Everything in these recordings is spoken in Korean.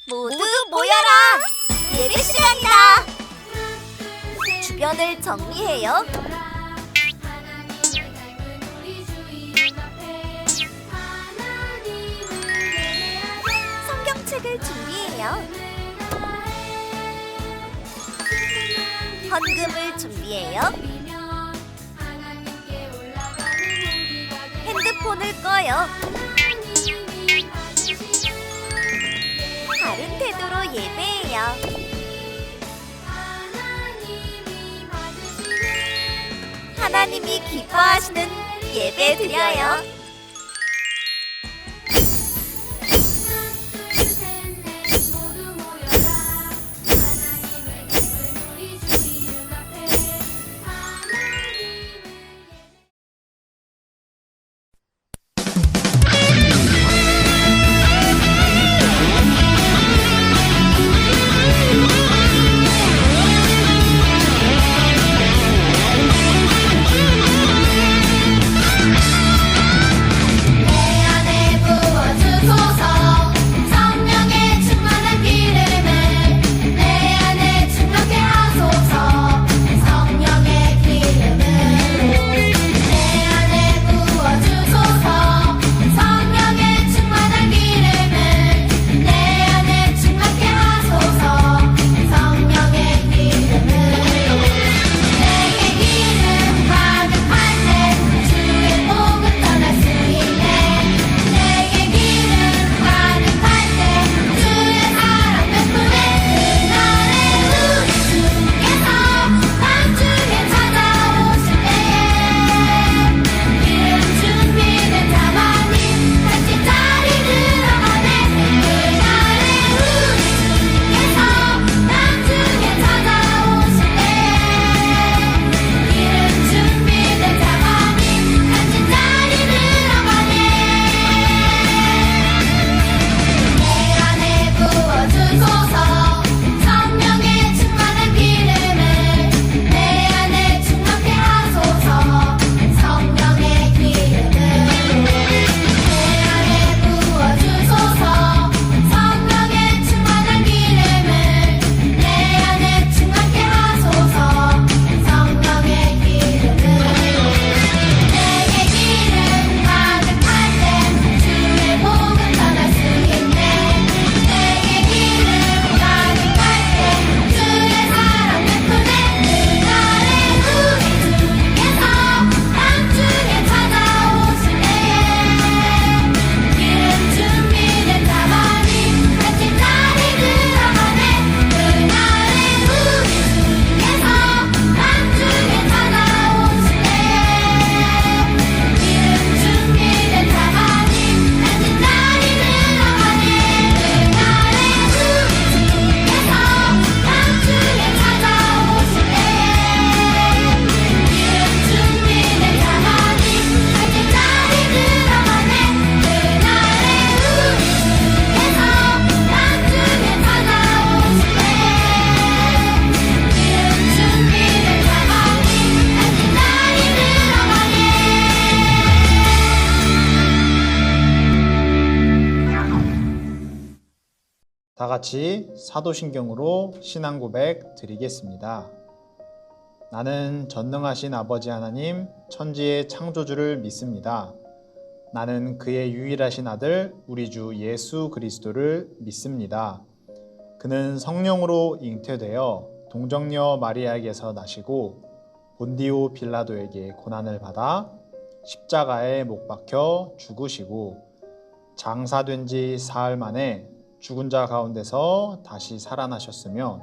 모두 모여라! 예배 시간이다! 주변을 정리해요. 성경책을 준비해요. 헌금을 준비해요. 핸드폰을 꺼요. 바른 태도로 예배해요. 하나님이 기뻐하시는 예배 드려요. 다 같이 사도신경으로 신앙 고백 드리겠습니다. 나는 전능하신 아버지 하나님 천지의 창조주를 믿습니다. 나는 그의 유일하신 아들 우리 주 예수 그리스도를 믿습니다. 그는 성령으로 잉태되어 동정녀 마리아에게서 나시고 본디오 빌라도에게 고난을 받아 십자가에 못 박혀 죽으시고 장사된 지 사흘 만에 죽은 자 가운데서 다시 살아나셨으며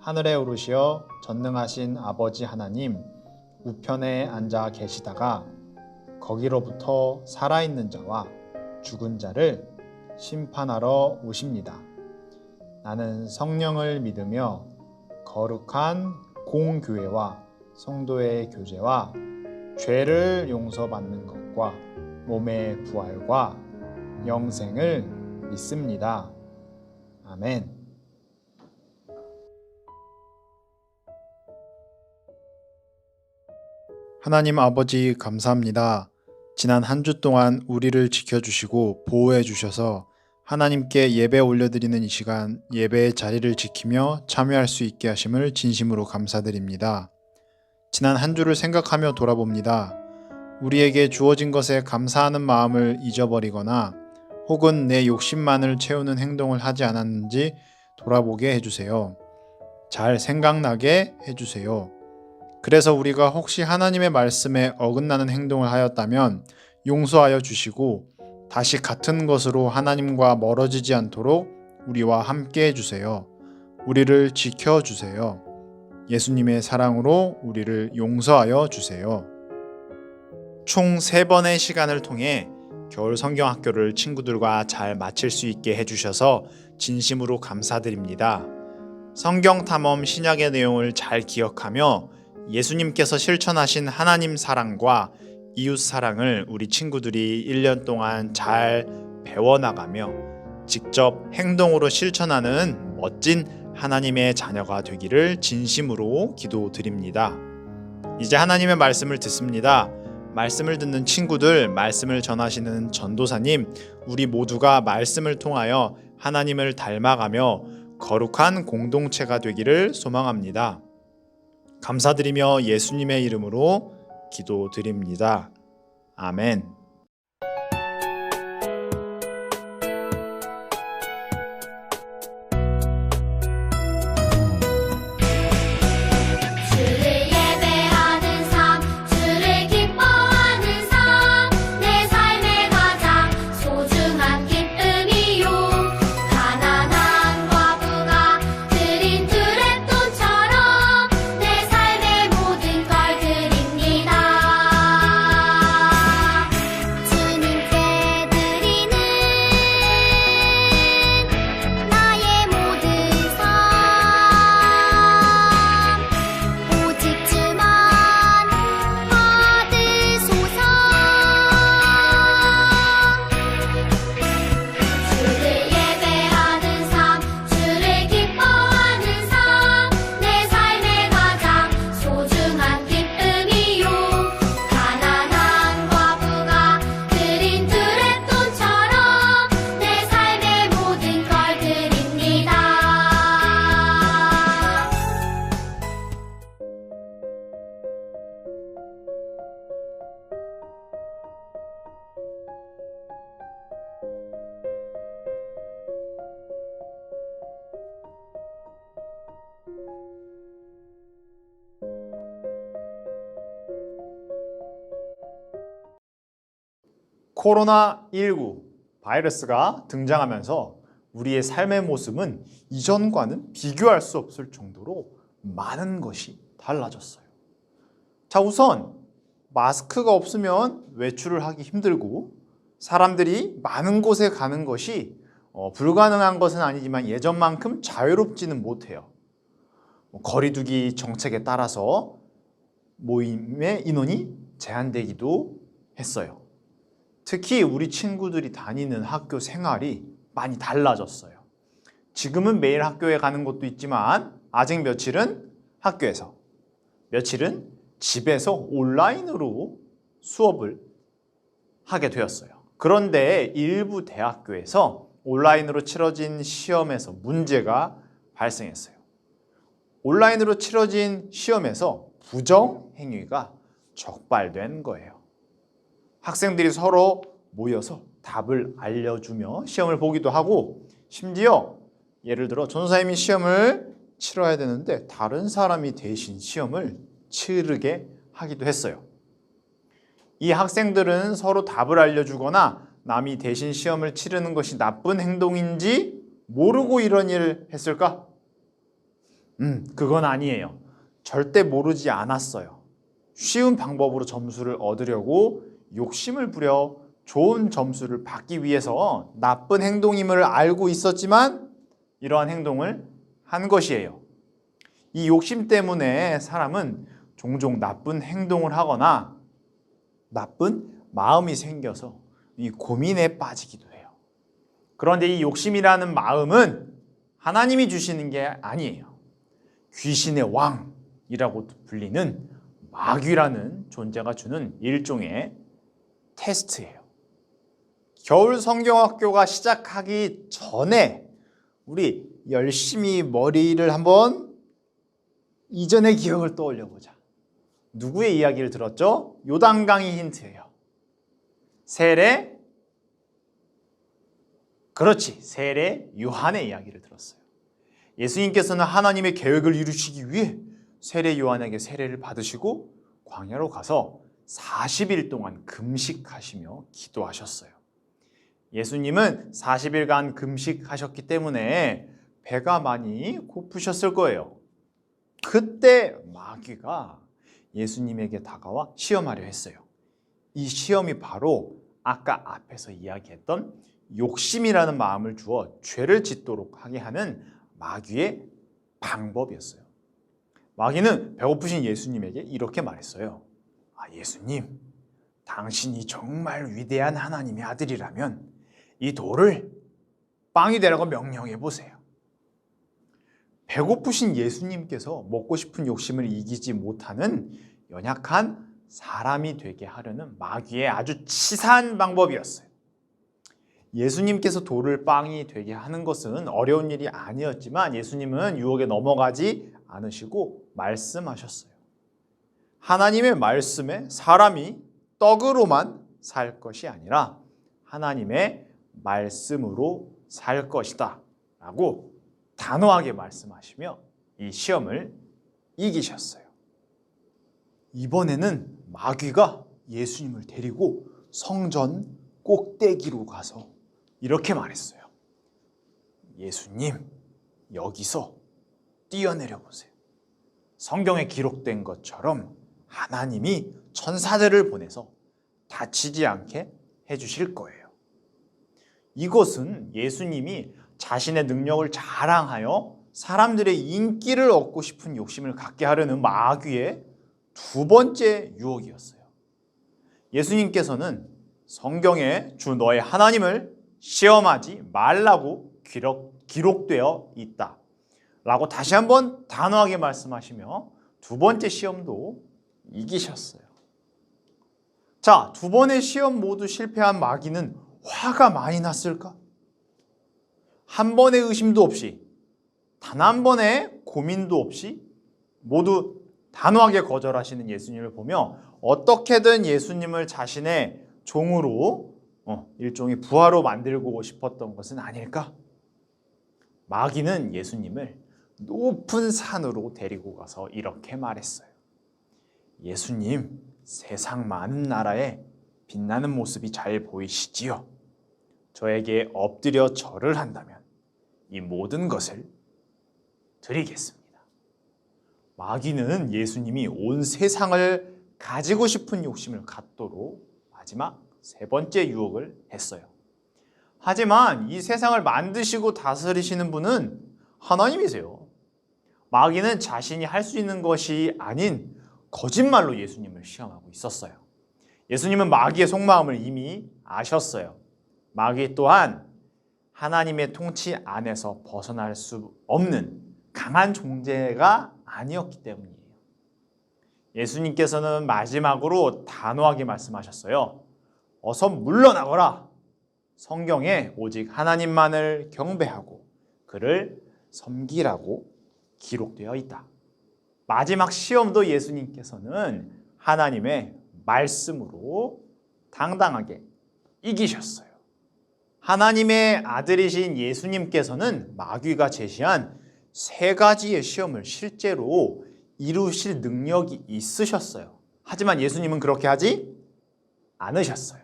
하늘에 오르시어 전능하신 아버지 하나님 우편에 앉아 계시다가 거기로부터 살아있는 자와 죽은 자를 심판하러 오십니다. 나는 성령을 믿으며 거룩한 공교회와 성도의 교제와 죄를 용서받는 것과 몸의 부활과 영생을 믿습니다. 아멘. 하나님 아버지 감사합니다. 지난 한 주 동안 우리를 지켜주시고 보호해 주셔서 하나님께 예배 올려드리는 이 시간, 예배의 자리를 지키며 참여할 수 있게 하심을 진심으로 감사드립니다. 지난 한 주를 생각하며 돌아봅니다. 우리에게 주어진 것에 감사하는 마음을 잊어버리거나 혹은 내 욕심만을 채우는 행동을 하지 않았는지 돌아보게 해주세요. 잘 생각나게 해주세요. 그래서 우리가 혹시 하나님의 말씀에 어긋나는 행동을 하였다면 용서하여 주시고 다시 같은 것으로 하나님과 멀어지지 않도록 우리와 함께 해주세요. 우리를 지켜주세요. 예수님의 사랑으로 우리를 용서하여 주세요. 총 3번의 시간을 통해 겨울 성경학교를 친구들과 잘 마칠 수 있게 해주셔서 진심으로 감사드립니다. 성경탐험 신약의 내용을 잘 기억하며 예수님께서 실천하신 하나님 사랑과 이웃 사랑을 우리 친구들이 1년 동안 잘 배워나가며 직접 행동으로 실천하는 멋진 하나님의 자녀가 되기를 진심으로 기도드립니다. 이제 하나님의 말씀을 듣습니다. 말씀을 듣는 친구들, 말씀을 전하시는 전도사님, 우리 모두가 말씀을 통하여 하나님을 닮아가며 거룩한 공동체가 되기를 소망합니다. 감사드리며 예수님의 이름으로 기도드립니다. 아멘. 주를 예배하는 삶, 주를 기뻐하는 삶, 내 삶의 가장 소중한 기쁨이요. 가난한 과부가 드린 드랩돈처럼 내 삶의 모든 걸 드립니다. 주님께 드리는 나의 모든 삶, 오직 주만 받으소서. 주를 예배하는 삶, 주를 기뻐하는 삶, 내 삶의 가장 소중한 기쁨이요. 가난한 과부가 드린 드랩돈처럼 내 삶의 모든 걸 드립니다. 코로나19 바이러스가 등장하면서 우리의 삶의 모습은 이전과는 비교할 수 없을 정도로 많은 것이 달라졌어요. 자, 우선 마스크가 없으면 외출을 하기 힘들고 사람들이 많은 곳에 가는 것이 불가능한 것은 아니지만 예전만큼 자유롭지는 못해요. 거리두기 정책에 따라서 모임의 인원이 제한되기도 했어요. 특히 우리 친구들이 다니는 학교 생활이 많이 달라졌어요. 지금은 매일 학교에 가는 것도 있지만 아직 며칠은 학교에서, 며칠은 집에서 온라인으로 수업을 하게 되었어요. 그런데 일부 대학교에서 온라인으로 치러진 시험에서 문제가 발생했어요. 온라인으로 치러진 시험에서 부정 행위가 적발된 거예요. 학생들이 서로 모여서 답을 알려주며 시험을 보기도 하고, 심지어 예를 들어 전도사님이 시험을 치러야 되는데 다른 사람이 대신 시험을 치르게 하기도 했어요. 이 학생들은 서로 답을 알려주거나 남이 대신 시험을 치르는 것이 나쁜 행동인지 모르고 이런 일을 했을까? 그건 아니에요. 절대 모르지 않았어요. 쉬운 방법으로 점수를 얻으려고 욕심을 부려 좋은 점수를 받기 위해서 나쁜 행동임을 알고 있었지만 이러한 행동을 한 것이에요. 이 욕심 때문에 사람은 종종 나쁜 행동을 하거나 나쁜 마음이 생겨서 이 고민에 빠지기도 해요. 그런데 이 욕심이라는 마음은 하나님이 주시는 게 아니에요. 귀신의 왕이라고 불리는 마귀라는 존재가 주는 일종의 테스트예요. 겨울 성경학교가 시작하기 전에 우리 열심히 머리를 한번 이전의 기억을 떠올려 보자. 누구의 이야기를 들었죠? 요단강이 힌트예요. 세례, 그렇지, 세례 요한의 이야기를 들었어요. 예수님께서는 하나님의 계획을 이루시기 위해 세례 요한에게 세례를 받으시고 광야로 가서 40일 동안 금식하시며 기도하셨어요. 예수님은 40일간 금식하셨기 때문에 배가 많이 고프셨을 거예요. 그때 마귀가 예수님에게 다가와 시험하려 했어요. 이 시험이 바로 아까 앞에서 이야기했던 욕심이라는 마음을 주어 죄를 짓도록 하게 하는 마귀의 방법이었어요. 마귀는 배고프신 예수님에게 이렇게 말했어요. 예수님, 당신이 정말 위대한 하나님의 아들이라면 이 돌을 빵이 되라고 명령해 보세요. 배고프신 예수님께서 먹고 싶은 욕심을 이기지 못하는 연약한 사람이 되게 하려는 마귀의 아주 치사한 방법이었어요. 예수님께서 돌을 빵이 되게 하는 것은 어려운 일이 아니었지만 예수님은 유혹에 넘어가지 않으시고 말씀하셨어요. 하나님의 말씀에 사람이 떡으로만 살 것이 아니라 하나님의 말씀으로 살 것이다 라고 단호하게 말씀하시며 이 시험을 이기셨어요. 이번에는 마귀가 예수님을 데리고 성전 꼭대기로 가서 이렇게 말했어요. 예수님, 여기서 뛰어내려 보세요. 성경에 기록된 것처럼 하나님이 천사들을 보내서 다치지 않게 해주실 거예요. 이것은 예수님이 자신의 능력을 자랑하여 사람들의 인기를 얻고 싶은 욕심을 갖게 하려는 마귀의 두 번째 유혹이었어요. 예수님께서는 성경에 주 너의 하나님을 시험하지 말라고 기록되어 있다 라고 다시 한번 단호하게 말씀하시며 두 번째 시험도 이기셨어요. 자, 두 번의 시험 모두 실패한 마귀는 화가 많이 났을까? 한 번의 의심도 없이, 단 한 번의 고민도 없이 모두 단호하게 거절하시는 예수님을 보며 어떻게든 예수님을 자신의 종으로 일종의 부하로 만들고 싶었던 것은 아닐까? 마귀는 예수님을 높은 산으로 데리고 가서 이렇게 말했어요. 예수님, 세상 많은 나라에 빛나는 모습이 잘 보이시지요? 저에게 엎드려 절을 한다면 이 모든 것을 드리겠습니다. 마귀는 예수님이 온 세상을 가지고 싶은 욕심을 갖도록 마지막 세 번째 유혹을 했어요. 하지만 이 세상을 만드시고 다스리시는 분은 하나님이세요. 마귀는 자신이 할 수 있는 것이 아닌 거짓말로 예수님을 시험하고 있었어요. 예수님은 마귀의 속마음을 이미 아셨어요. 마귀 또한 하나님의 통치 안에서 벗어날 수 없는 강한 존재가 아니었기 때문이에요. 예수님께서는 마지막으로 단호하게 말씀하셨어요. 어서 물러나거라. 성경에 오직 하나님만을 경배하고 그를 섬기라고 기록되어 있다. 마지막 시험도 예수님께서는 하나님의 말씀으로 당당하게 이기셨어요. 하나님의 아들이신 예수님께서는 마귀가 제시한 세 가지의 시험을 실제로 이루실 능력이 있으셨어요. 하지만 예수님은 그렇게 하지 않으셨어요.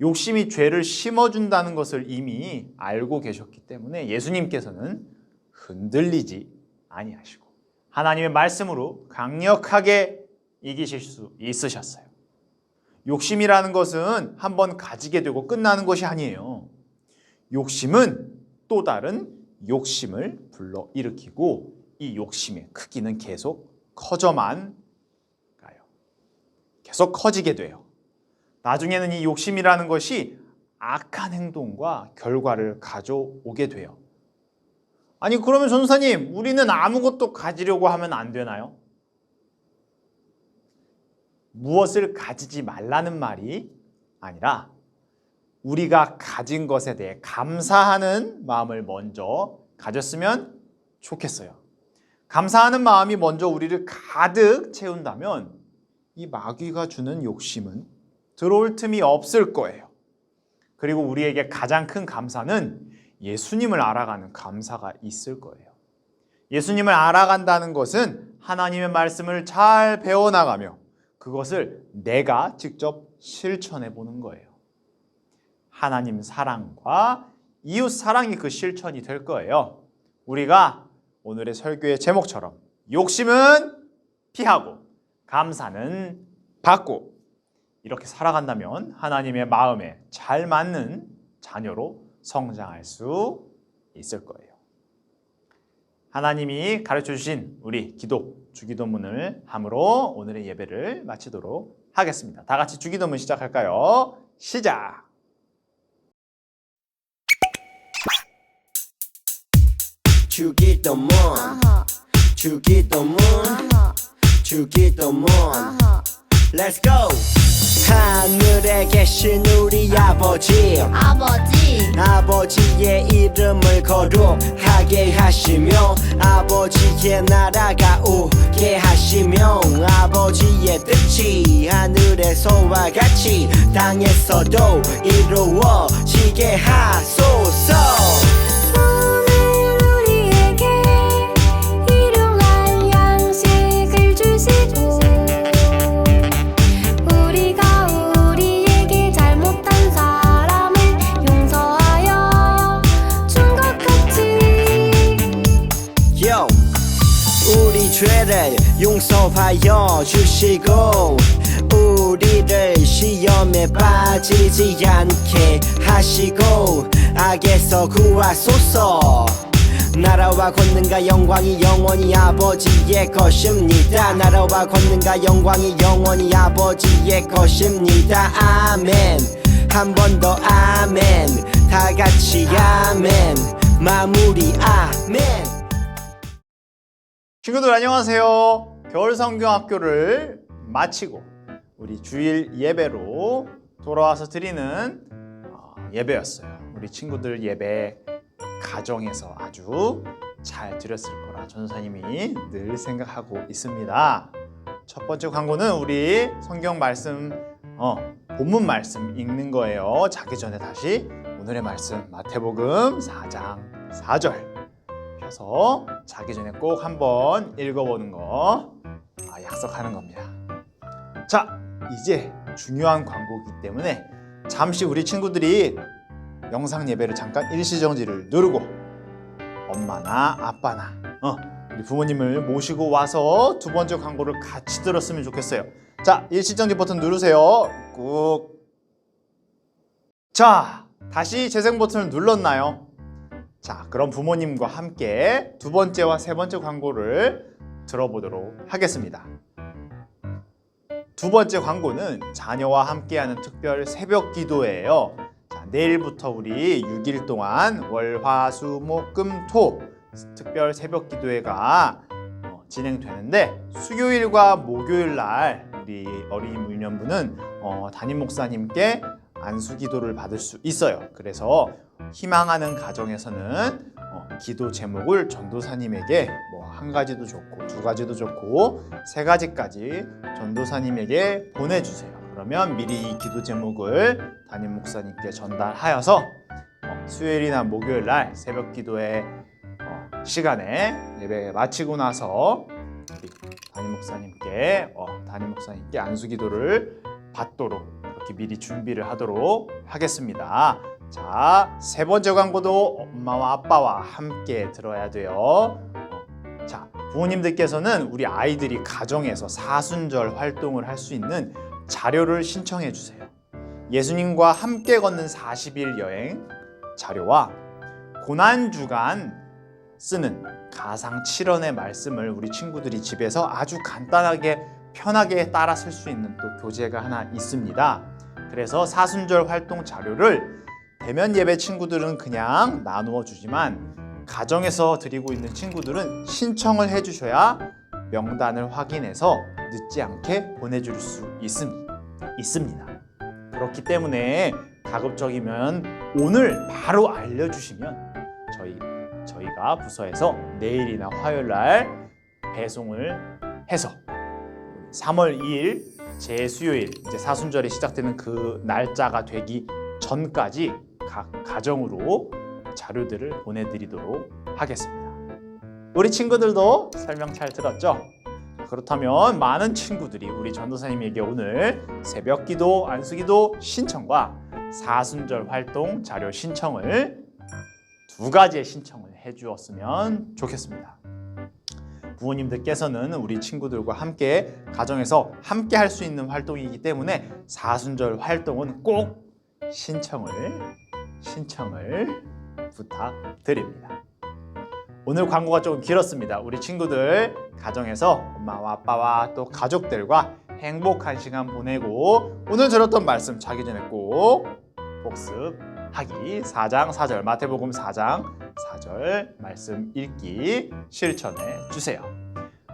욕심이 죄를 심어준다는 것을 이미 알고 계셨기 때문에 예수님께서는 흔들리지 아니하시고 하나님의 말씀으로 강력하게 이기실 수 있으셨어요. 욕심이라는 것은 한번 가지게 되고 끝나는 것이 아니에요. 욕심은 또 다른 욕심을 불러일으키고 이 욕심의 크기는 계속 커져만 가요. 계속 커지게 돼요. 나중에는 이 욕심이라는 것이 악한 행동과 결과를 가져오게 돼요. 아니 그러면 전도사님, 우리는 아무것도 가지려고 하면 안 되나요? 무엇을 가지지 말라는 말이 아니라 우리가 가진 것에 대해 감사하는 마음을 먼저 가졌으면 좋겠어요. 감사하는 마음이 먼저 우리를 가득 채운다면 이 마귀가 주는 욕심은 들어올 틈이 없을 거예요. 그리고 우리에게 가장 큰 감사는 예수님을 알아가는 감사가 있을 거예요. 예수님을 알아간다는 것은 하나님의 말씀을 잘 배워나가며 그것을 내가 직접 실천해 보는 거예요. 하나님 사랑과 이웃 사랑이 그 실천이 될 거예요. 우리가 오늘의 설교의 제목처럼 욕심은 피하고 감사는 받고 이렇게 살아간다면 하나님의 마음에 잘 맞는 자녀로 성장할 수 있을 거예요. 하나님이 가르쳐 주신 우리 주기도문을 함으로 오늘의 예배를 마치도록 하겠습니다. 다 같이 주기도문 시작할까요? 시작! 주기도문 주기도문 주기도문 Let's go! 하늘에 계신 우리 아버지 아버지의 이름을 거룩하게 하시며 아버지의 나라가 오게 하시며 아버지의 뜻이 하늘에서와 같이 땅에서도 이루어지게 하소서. 우리 죄를 용서하여 주시고 우리를 시험에 빠지지 않게 하시고 악에서 구하소서. 나라와 권능과 영광이 영원히 아버지의 것입니다. 나라와 권능과 영광이 영원히 아버지의 것입니다. 아멘. 한 번 더 아멘. 다 같이 아멘. 마무리 아멘. 친구들 안녕하세요. 겨울성경학교를 마치고 우리 주일 예배로 돌아와서 드리는 예배였어요. 우리 친구들 예배 가정에서 아주 잘 드렸을 거라 전도사님이 늘 생각하고 있습니다. 첫 번째 광고는 우리 성경 말씀 본문 말씀 읽는 거예요. 자기 전에 다시 오늘의 말씀 마태복음 4장 4절 펴서 자기 전에 꼭 한번 읽어보는 거 약속하는 겁니다. 자, 이제 중요한 광고이기 때문에 잠시 우리 친구들이 영상 예배를 잠깐 일시정지를 누르고 엄마나 아빠나 우리 부모님을 모시고 와서 두 번째 광고를 같이 들었으면 좋겠어요. 자, 일시정지 버튼 누르세요. 꾹. 자, 다시 재생 버튼을 눌렀나요? 자, 그럼 부모님과 함께 두 번째와 세 번째 광고를 들어보도록 하겠습니다. 두 번째 광고는 자녀와 함께하는 특별 새벽 기도예요. 자, 내일부터 우리 6일 동안 월, 화, 수, 목, 금, 토 특별 새벽 기도회가 진행되는데 수요일과 목요일 날 우리 어린이 문연부는 담임 목사님께 안수 기도를 받을 수 있어요. 그래서 희망하는 가정에서는 기도 제목을 전도사님에게 한 가지도 좋고 두 가지도 좋고 세 가지까지 전도사님에게 보내주세요. 그러면 미리 이 기도 제목을 담임 목사님께 전달하여서 수요일이나 목요일 날 새벽 기도회 시간에 예배 마치고 나서 우리 담임 목사님께 안수 기도를 받도록 이렇게 미리 준비를 하도록 하겠습니다. 자, 세 번째 광고도 엄마와 아빠와 함께 들어야 돼요. 자, 부모님들께서는 우리 아이들이 가정에서 사순절 활동을 할 수 있는 자료를 신청해 주세요. 예수님과 함께 걷는 40일 여행 자료와 고난주간 쓰는 가상 7원의 말씀을 우리 친구들이 집에서 아주 간단하게 편하게 따라 쓸 수 있는 또 교재가 하나 있습니다. 그래서 사순절 활동 자료를 대면 예배 친구들은 그냥 나누어 주지만 가정에서 드리고 있는 친구들은 신청을 해주셔야 명단을 확인해서 늦지 않게 보내줄 수 있습니다. 그렇기 때문에 가급적이면 오늘 바로 알려주시면 저희가 부서에서 내일이나 화요일 날 배송을 해서 3월 2일 제수요일 이제 사순절이 시작되는 그 날짜가 되기 전까지 각 가정으로 자료들을 보내드리도록 하겠습니다. 우리 친구들도 설명 잘 들었죠? 그렇다면 많은 친구들이 우리 전도사님에게 오늘 새벽기도, 안수기도 신청과 사순절 활동 자료 신청을 2가지의 신청을 해주었으면 좋겠습니다. 부모님들께서는 우리 친구들과 함께 가정에서 함께 할 수 있는 활동이기 때문에 사순절 활동은 꼭 신청을 부탁드립니다. 오늘 광고가 조금 길었습니다. 우리 친구들 가정에서 엄마와 아빠와 또 가족들과 행복한 시간 보내고 오늘 들었던 말씀 자기 전에 꼭 복습하기 4장 4절 마태복음 4장 4절 말씀 읽기 실천해 주세요.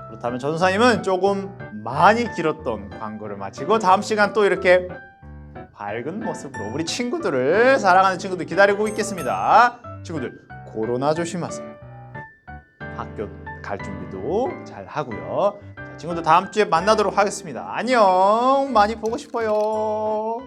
그렇다면 전도사님은 조금 많이 길었던 광고를 마치고 다음 시간 또 이렇게 밝은 모습으로 우리 친구들을 사랑하는 친구들 기다리고 있겠습니다. 친구들 코로나 조심하세요. 학교 갈 준비도 잘 하고요. 자, 친구들 다음 주에 만나도록 하겠습니다. 안녕. 많이 보고 싶어요.